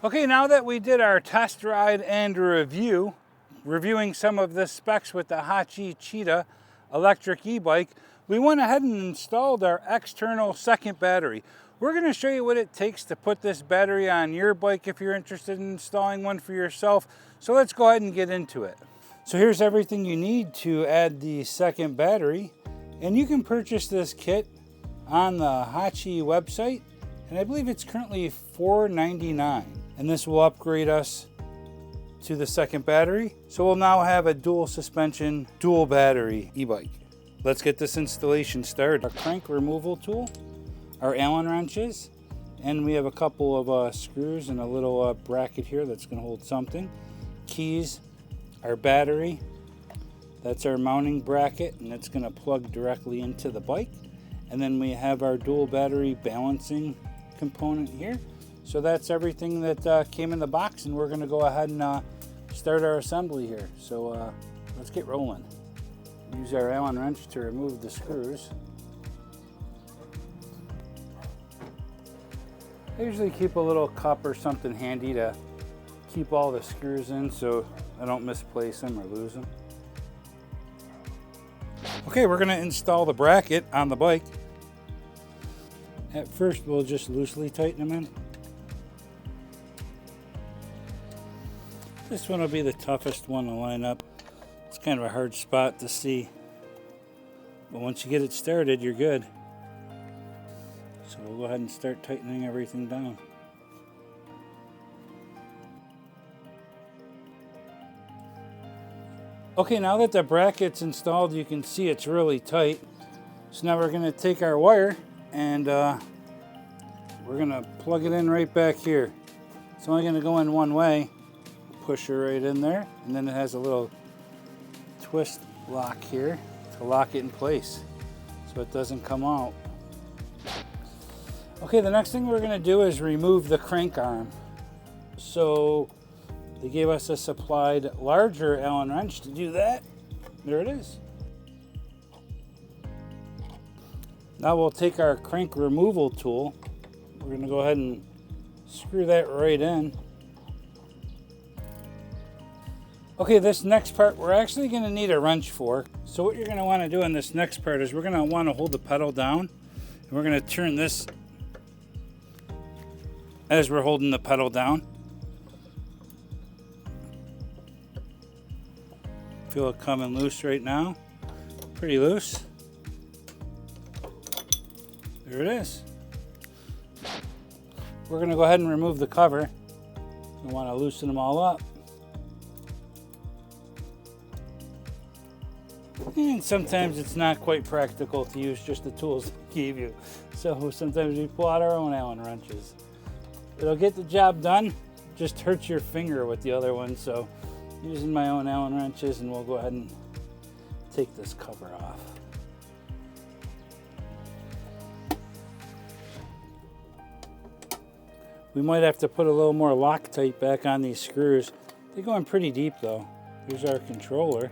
Okay, now that we did our test ride and reviewing some of the specs with the HAOQI Cheetah electric e-bike, we went ahead and installed our external second battery. We're going to show you what it takes to put this battery on your bike if you're interested in installing one for yourself. So let's go ahead and get into it. So here's everything you need to add the second battery, and you can purchase this kit on the HAOQI website, and I believe it's currently $4.99. And this will upgrade us to the second battery. So we'll now have a dual suspension, dual battery e-bike. Let's get this installation started. Our crank removal tool, our Allen wrenches, and we have a couple of screws and a little bracket here that's going to hold something. Keys, our battery, that's our mounting bracket, and it's going to plug directly into the bike. And then we have our dual battery balancing component here. So that's everything that came in the box, and we're going to go ahead and start our assembly here. So let's get rolling. Use our Allen wrench to remove the screws. I usually keep a little cup or something handy to keep all the screws in so I don't misplace them or lose them. Okay, we're going to install the bracket on the bike. At first, we'll just loosely tighten them in. This one will be the toughest one to line up. It's kind of a hard spot to see. But once you get it started, you're good. So we'll go ahead and start tightening everything down. Okay, now that the bracket's installed, you can see it's really tight. So now we're going to take our wire and we're going to plug it in right back here. It's only going to go in one way. Push it right in there, and then it has a little twist lock here to lock it in place so it doesn't come out. Okay, the next thing we're going to do is remove the crank arm. So they gave us a supplied larger Allen wrench to do that. There it is. Now we'll take our crank removal tool. We're going to go ahead and screw that right in. Okay, this next part we're actually going to need a wrench for. So what you're going to want to do in this next part is we're going to want to hold the pedal down, and we're going to turn this as we're holding the pedal down. Feel it coming loose right now. Pretty loose. There it is. We're going to go ahead and remove the cover. We want to loosen them all up. And sometimes it's not quite practical to use just the tools they gave you. So sometimes we pull out our own Allen wrenches. It'll get the job done, just hurts your finger with the other one. So using my own Allen wrenches, and we'll go ahead and take this cover off. We might have to put a little more Loctite back on these screws. They're going pretty deep though. Here's our controller.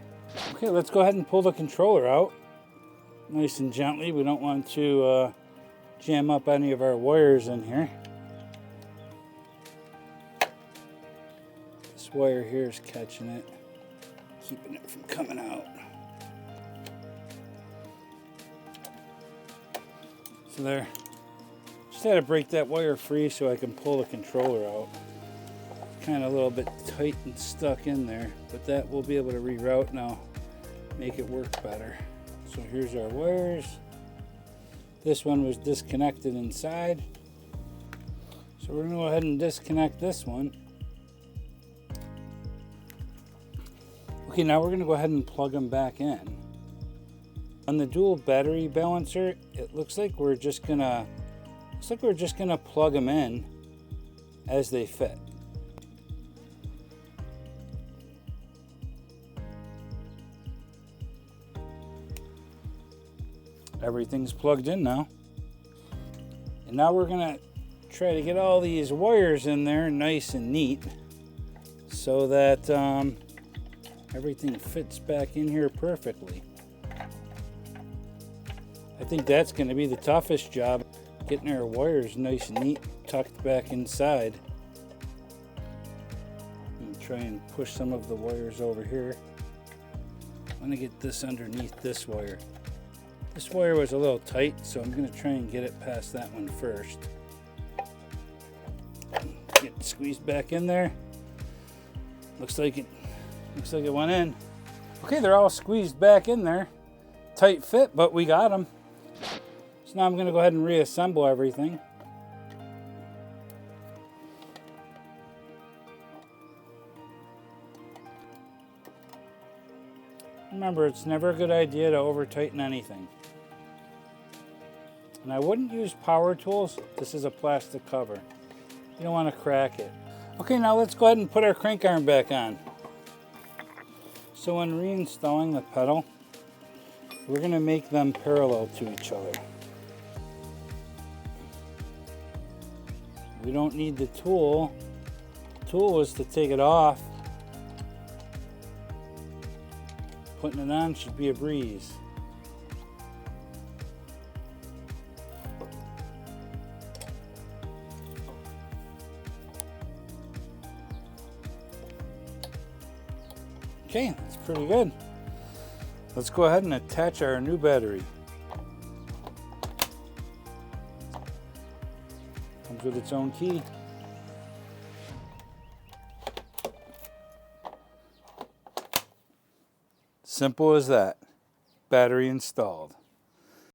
Okay, let's go ahead and pull the controller out. Nice and gently. We don't want to jam up any of our wires in here. This wire here is catching it, keeping it from coming out. So there. Just had to break that wire free so I can pull the controller out. Kind of a little bit tight and stuck in there, but that we'll be able to reroute now, make it work better. So here's our wires. This one was disconnected inside, so we're gonna go ahead and disconnect this one. Okay, now we're gonna go ahead and plug them back in. On the dual battery balancer, it looks like we're just gonna plug them in as they fit. Everything's plugged in now. And now we're gonna try to get all these wires in there nice and neat so that everything fits back in here perfectly. I think that's going to be the toughest job, getting our wires nice and neat tucked back inside. try and push some of the wires over here. I'm going to get this underneath this wire. This wire was a little tight, so I'm going to try and get it past that one first. Get it squeezed back in there. Looks like it went in. Okay, they're all squeezed back in there. Tight fit, but we got them. So now I'm going to go ahead and reassemble everything. Remember, it's never a good idea to over tighten anything. And I wouldn't use power tools. This is a plastic cover. You don't want to crack it. Okay, now let's go ahead and put our crank arm back on. So when reinstalling the pedal, we're going to make them parallel to each other. We don't need the tool. The tool was to take it off. Putting it on should be a breeze. Okay, that's pretty good. Let's go ahead and attach our new battery. Comes with its own key. Simple as that. Battery installed.